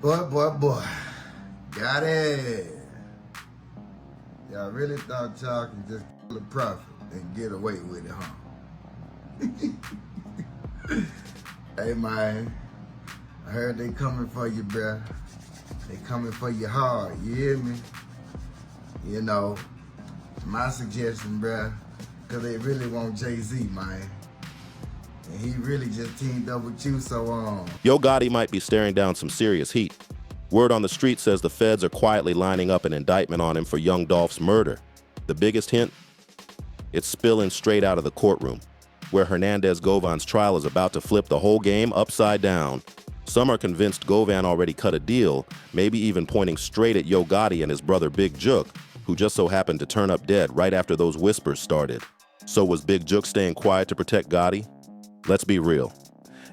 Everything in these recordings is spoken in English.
Boy. Got it. Y'all really thought y'all can just kill a prophet and get away with it, huh? Hey, man. I heard they coming for you, bruh. They coming for you hard, you hear me? You know, my suggestion, bruh, because they really want Jay-Z, man. And he really just teamed up with you, so Yo Gotti might be staring down some serious heat. Word on the street says the feds are quietly lining up an indictment on him for Young Dolph's murder. The biggest hint? It's spilling straight out of the courtroom, where Hernandez Govan's trial is about to flip the whole game upside down. Some are convinced Govan already cut a deal, maybe even pointing straight at Yo Gotti and his brother Big Jook, who just so happened to turn up dead right after those whispers started. So was Big Jook staying quiet to protect Gotti? Let's be real.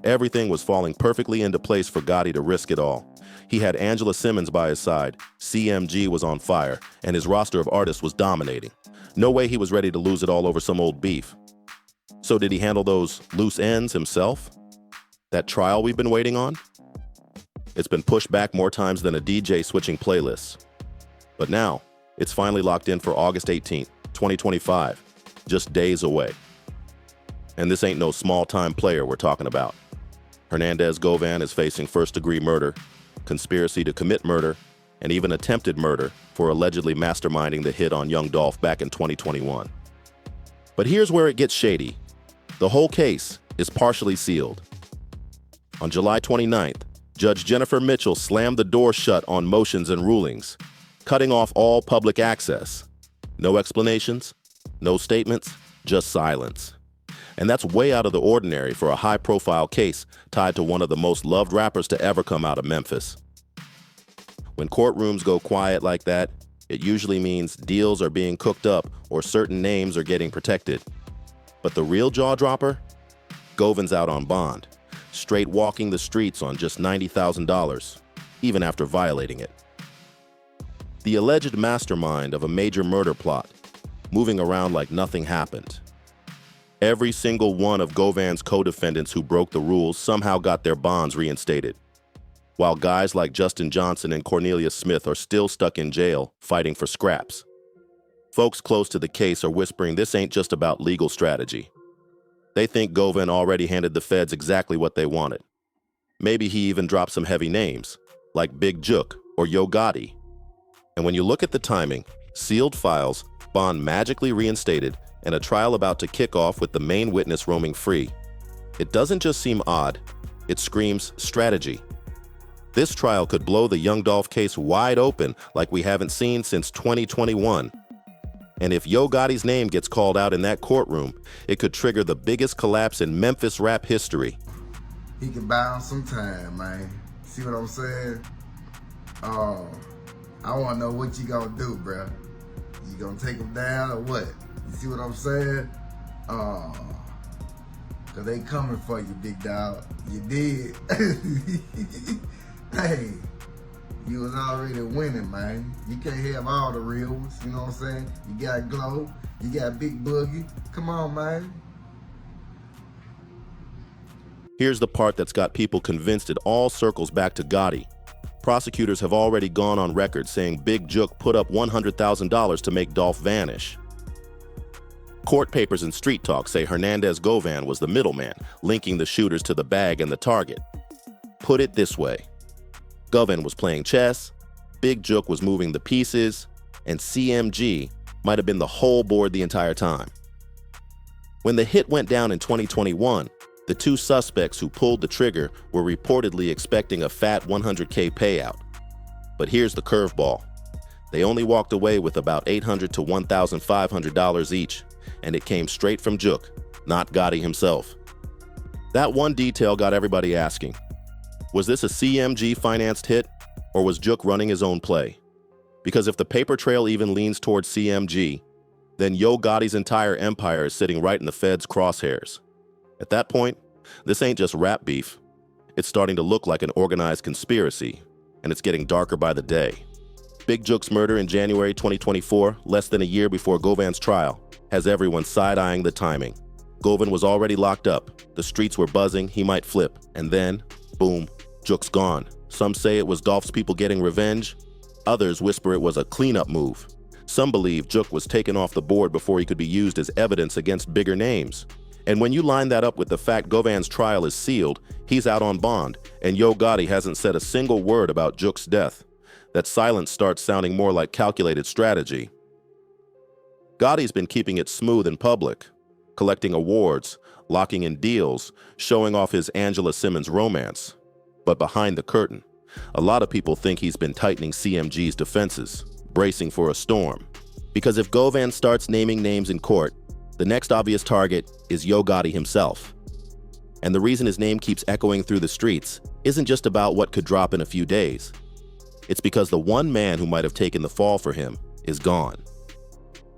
Everything was falling perfectly into place for Gotti to risk it all. He had Angela Simmons by his side, CMG was on fire, and his roster of artists was dominating. No way he was ready to lose it all over some old beef. So did he handle those loose ends himself? That trial we've been waiting on? It's been pushed back more times than a DJ switching playlists. But now, it's finally locked in for August 18th, 2025, just days away. And this ain't no small-time player we're talking about. Hernandez Govan is facing first-degree murder, conspiracy to commit murder, and even attempted murder for allegedly masterminding the hit on Young Dolph back in 2021. But here's where it gets shady. The whole case is partially sealed. On July 29th, Judge Jennifer Mitchell slammed the door shut on motions and rulings, cutting off all public access. No explanations, no statements, just silence. And that's way out of the ordinary for a high-profile case tied to one of the most loved rappers to ever come out of Memphis. When courtrooms go quiet like that, it usually means deals are being cooked up or certain names are getting protected. But the real jaw-dropper? Govan's out on bond, straight walking the streets on just $90,000, even after violating it. The alleged mastermind of a major murder plot, moving around like nothing happened. Every single one of Govan's co-defendants who broke the rules somehow got their bonds reinstated, while guys like Justin Johnson and Cornelius Smith are still stuck in jail fighting for scraps. Folks close to the case are whispering this ain't just about legal strategy. They think Govan already handed the feds exactly what they wanted. Maybe he even dropped some heavy names, like Big Jook or Yo Gotti. And when you look at the timing, sealed files, bond magically reinstated, and a trial about to kick off with the main witness roaming free, it doesn't just seem odd, it screams strategy. This trial could blow the Young Dolph case wide open like we haven't seen since 2021. And if Yo Gotti's name gets called out in that courtroom, it could trigger the biggest collapse in Memphis rap history. he can buy him some time, man. See what I'm saying? I want to know what you gonna do, bruh. You gonna take him down or what? You see what I'm saying? Cause they coming for you, big dog. You did. Hey, you was already winning, man. You can't have all the real ones, you know what I'm saying? You got Glow, you got Big Boogie. Come on, man. Here's the part that's got people convinced it all circles back to Gotti. Prosecutors have already gone on record saying Big Jook put up $100,000 to make Dolph vanish. Court papers and street talk say Hernandez Govan was the middleman, linking the shooters to the bag and the target. Put it this way. Govan was playing chess, Big Jook was moving the pieces, and CMG might have been the whole board the entire time. When the hit went down in 2021, the two suspects who pulled the trigger were reportedly expecting a fat $100K payout. But here's the curveball. They only walked away with about $800 to $1,500 each, and it came straight from Jook, not Gotti himself. That one detail got everybody asking, was this a CMG financed hit, or was Jook running his own play? Because if the paper trail even leans towards CMG, then Yo Gotti's entire empire is sitting right in the feds' crosshairs. At that point, this ain't just rap beef. It's starting to look like an organized conspiracy, and it's getting darker by the day. Big Jook's murder in January 2024, less than a year before Govan's trial, has everyone side-eyeing the timing. Govan was already locked up, the streets were buzzing, he might flip, and then, boom, Jook's gone. Some say it was Dolph's people getting revenge. Others whisper it was a cleanup move. Some believe Jook was taken off the board before he could be used as evidence against bigger names. And when you line that up with the fact Govan's trial is sealed, he's out on bond, and Yo Gotti hasn't said a single word about Jook's death, that silence starts sounding more like calculated strategy. Gotti's been keeping it smooth in public, collecting awards, locking in deals, showing off his Angela Simmons romance. But behind the curtain, a lot of people think he's been tightening CMG's defenses, bracing for a storm. Because if Govan starts naming names in court, the next obvious target is Yo Gotti himself. And the reason his name keeps echoing through the streets isn't just about what could drop in a few days. It's because the one man who might have taken the fall for him is gone.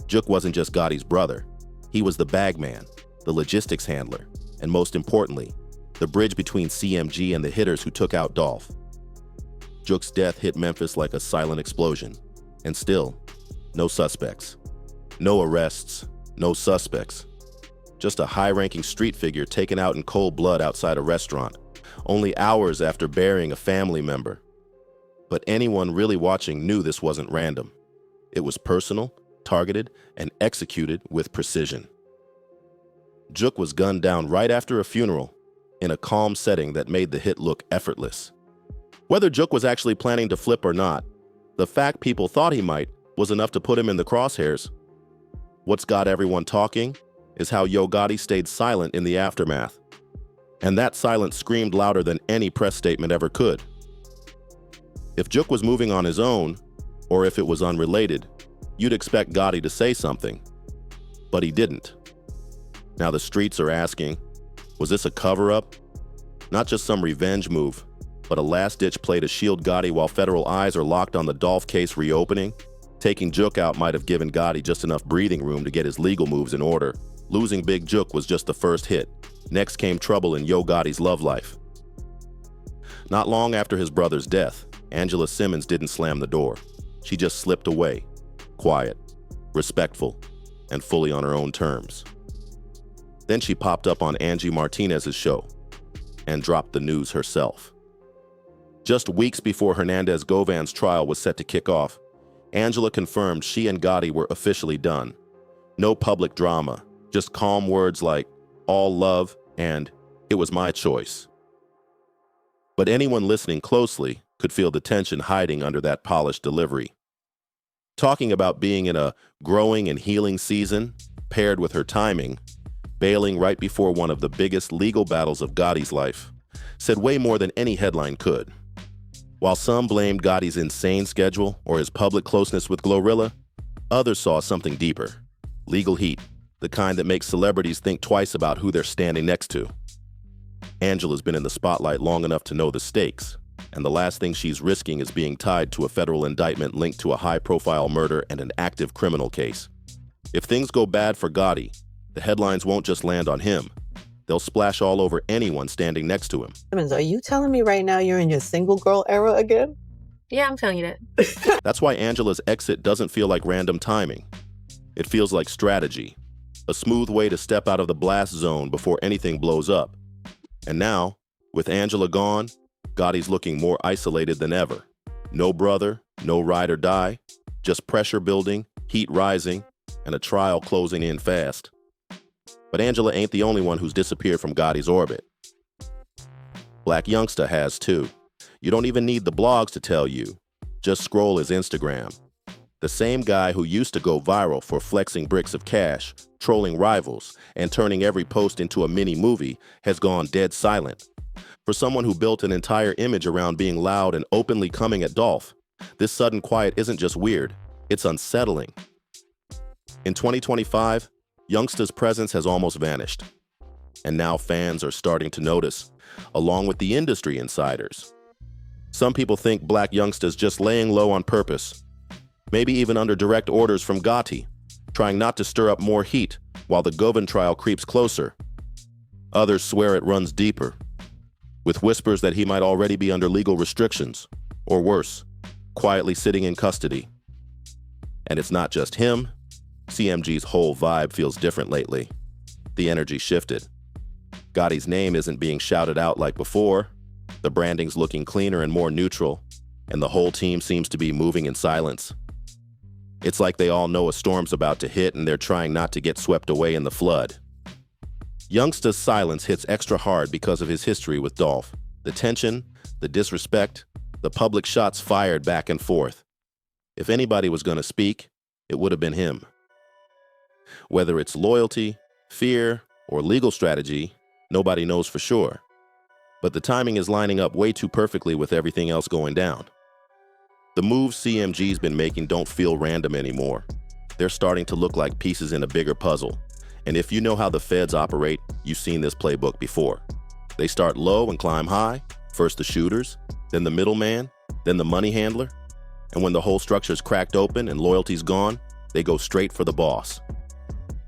Jook wasn't just Gotti's brother. He was the bag man, the logistics handler, and most importantly, the bridge between CMG and the hitters who took out Dolph. Jook's death hit Memphis like a silent explosion, and still, no suspects. No arrests, no suspects. Just a high-ranking street figure taken out in cold blood outside a restaurant, only hours after burying a family member. But anyone really watching knew this wasn't random. It was personal, targeted, and executed with precision. Jook was gunned down right after a funeral, in a calm setting that made the hit look effortless. Whether Jook was actually planning to flip or not, the fact people thought he might was enough to put him in the crosshairs. What's got everyone talking is how Yo Gotti stayed silent in the aftermath. And that silence screamed louder than any press statement ever could. If Jook was moving on his own, or if it was unrelated, you'd expect Gotti to say something. But he didn't. Now the streets are asking, was this a cover-up? Not just some revenge move, but a last-ditch play to shield Gotti while federal eyes are locked on the Dolph case reopening? Taking Jook out might have given Gotti just enough breathing room to get his legal moves in order. Losing Big Jook was just the first hit. Next came trouble in Yo Gotti's love life. Not long after his brother's death, Angela Simmons didn't slam the door. She just slipped away, quiet, respectful, and fully on her own terms. Then she popped up on Angie Martinez's show and dropped the news herself. Just weeks before Hernandez Govan's trial was set to kick off, Angela confirmed she and Gotti were officially done. No public drama, just calm words like, all love, and it was my choice. But anyone listening closely could feel the tension hiding under that polished delivery. Talking about being in a growing and healing season, paired with her timing, bailing right before one of the biggest legal battles of Gotti's life, said way more than any headline could. While some blamed Gotti's insane schedule or his public closeness with Glorilla, others saw something deeper. Legal heat, the kind that makes celebrities think twice about who they're standing next to. Angela's been in the spotlight long enough to know the stakes, and the last thing she's risking is being tied to a federal indictment linked to a high-profile murder and an active criminal case. If things go bad for Gotti, the headlines won't just land on him. They'll splash all over anyone standing next to him. Simmons, are you telling me right now you're in your single girl era again? Yeah, I'm feeling it. That's why Angela's exit doesn't feel like random timing. It feels like strategy, a smooth way to step out of the blast zone before anything blows up. And now, with Angela gone, Gotti's looking more isolated than ever. No brother, no ride or die, just pressure building, heat rising, and a trial closing in fast. But Angela ain't the only one who's disappeared from Gotti's orbit. Black Youngsta has too. You don't even need the blogs to tell you. Just scroll his Instagram. The same guy who used to go viral for flexing bricks of cash, trolling rivals, and turning every post into a mini movie has gone dead silent. For someone who built an entire image around being loud and openly coming at Dolph, this sudden quiet isn't just weird, it's unsettling. In 2025, Youngsta's presence has almost vanished. And now fans are starting to notice, along with the industry insiders. Some people think Black Youngsta's just laying low on purpose, maybe even under direct orders from Gotti, trying not to stir up more heat while the Govan trial creeps closer. Others swear it runs deeper, with whispers that he might already be under legal restrictions, or worse, quietly sitting in custody. And it's not just him. CMG's whole vibe feels different lately. The energy shifted. Gotti's name isn't being shouted out like before. The branding's looking cleaner and more neutral, and the whole team seems to be moving in silence. It's like they all know a storm's about to hit and they're trying not to get swept away in the flood. Youngsta's silence hits extra hard because of his history with Dolph. The tension, the disrespect, the public shots fired back and forth. If anybody was going to speak, it would have been him. Whether it's loyalty, fear, or legal strategy, nobody knows for sure. But the timing is lining up way too perfectly with everything else going down. The moves CMG's been making don't feel random anymore. They're starting to look like pieces in a bigger puzzle. And if you know how the feds operate, you've seen this playbook before. They start low and climb high, first the shooters, then the middleman, then the money handler. And when the whole structure's cracked open and loyalty's gone, they go straight for the boss.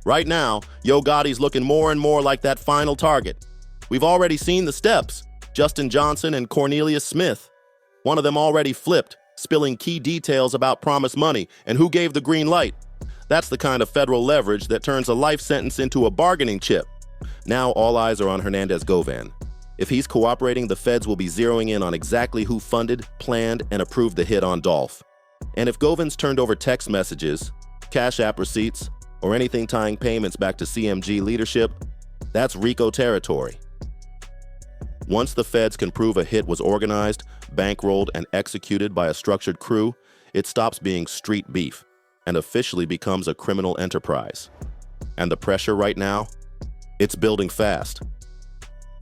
Right now, Yo Gotti's looking more and more like that final target. We've already seen the steps. Justin Johnson and Cornelius Smith. One of them already flipped, spilling key details about promised money and who gave the green light. That's the kind of federal leverage that turns a life sentence into a bargaining chip. Now all eyes are on Hernandez Govan. If he's cooperating, the feds will be zeroing in on exactly who funded, planned, and approved the hit on Dolph. And if Govan's turned over text messages, Cash App receipts, or anything tying payments back to CMG leadership, that's RICO territory. Once the feds can prove a hit was organized, bankrolled, and executed by a structured crew, it stops being street beef and officially becomes a criminal enterprise. And the pressure right now? It's building fast.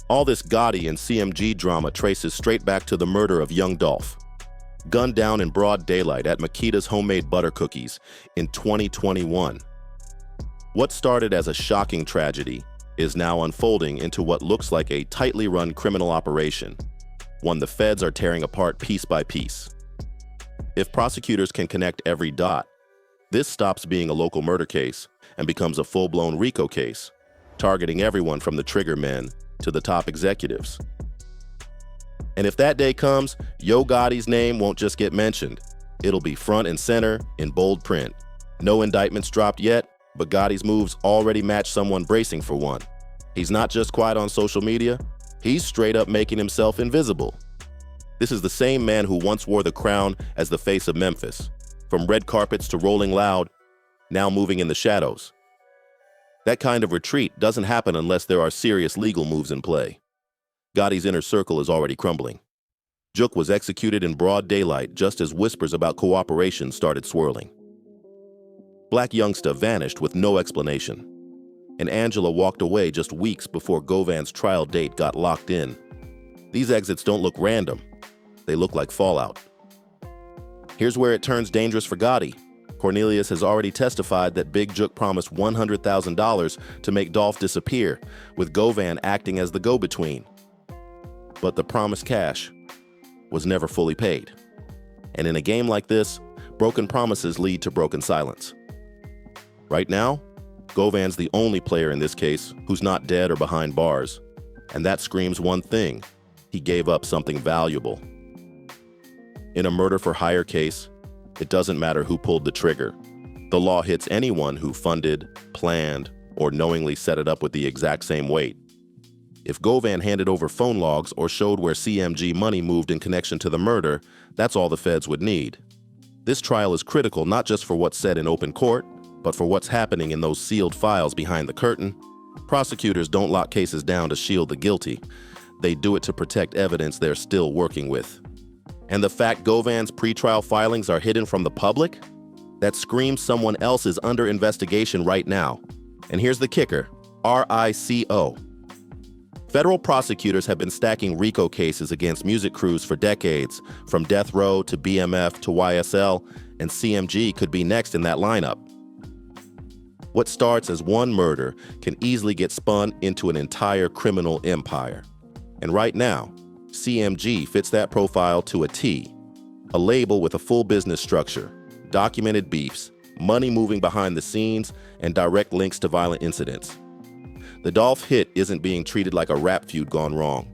All this Gotti and CMG drama traces straight back to the murder of Young Dolph. Gunned down in broad daylight at Makita's homemade butter cookies in 2021. What started as a shocking tragedy is now unfolding into what looks like a tightly run criminal operation, one the feds are tearing apart piece by piece. If prosecutors can connect every dot, this stops being a local murder case and becomes a full-blown RICO case, targeting everyone from the trigger men to the top executives. And if that day comes, Yo Gotti's name won't just get mentioned. It'll be front and center in bold print. No indictments dropped yet, but Gotti's moves already match someone bracing for one. He's not just quiet on social media, he's straight up making himself invisible. This is the same man who once wore the crown as the face of Memphis, from red carpets to Rolling Loud, now moving in the shadows. That kind of retreat doesn't happen unless there are serious legal moves in play. Gotti's inner circle is already crumbling. Jook was executed in broad daylight just as whispers about cooperation started swirling. Black Youngsta vanished with no explanation, and Angela walked away just weeks before Govan's trial date got locked in. These exits don't look random. They look like fallout. Here's where it turns dangerous for Gotti. Cornelius has already testified that Big Jook promised $100,000 to make Dolph disappear, with Govan acting as the go-between. But the promised cash was never fully paid. And in a game like this, broken promises lead to broken silence. Right now, Govan's the only player in this case who's not dead or behind bars. And that screams one thing: he gave up something valuable. In a murder-for-hire case, it doesn't matter who pulled the trigger. The law hits anyone who funded, planned, or knowingly set it up with the exact same weight. If Govan handed over phone logs or showed where CMG money moved in connection to the murder, that's all the feds would need. This trial is critical not just for what's said in open court, but for what's happening in those sealed files behind the curtain. Prosecutors don't lock cases down to shield the guilty. They do it to protect evidence they're still working with. And the fact Govan's pretrial filings are hidden from the public? That screams someone else is under investigation right now. And here's the kicker: RICO. Federal prosecutors have been stacking RICO cases against music crews for decades, from Death Row to BMF to YSL, and CMG could be next in that lineup. What starts as one murder can easily get spun into an entire criminal empire. And right now, CMG fits that profile to a T. A label with a full business structure, documented beefs, money moving behind the scenes, and direct links to violent incidents. The Dolph hit isn't being treated like a rap feud gone wrong.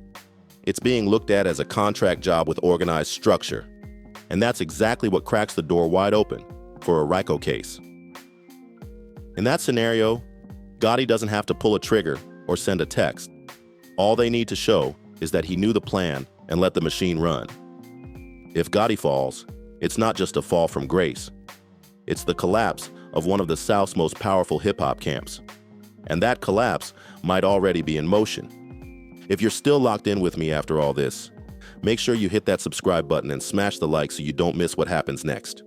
It's being looked at as a contract job with organized structure. And that's exactly what cracks the door wide open for a RICO case. In that scenario, Gotti doesn't have to pull a trigger or send a text. All they need to show is that he knew the plan and let the machine run. If Gotti falls, it's not just a fall from grace. It's the collapse of one of the South's most powerful hip-hop camps. And that collapse might already be in motion. If you're still locked in with me after all this, make sure you hit that subscribe button and smash the like so you don't miss what happens next.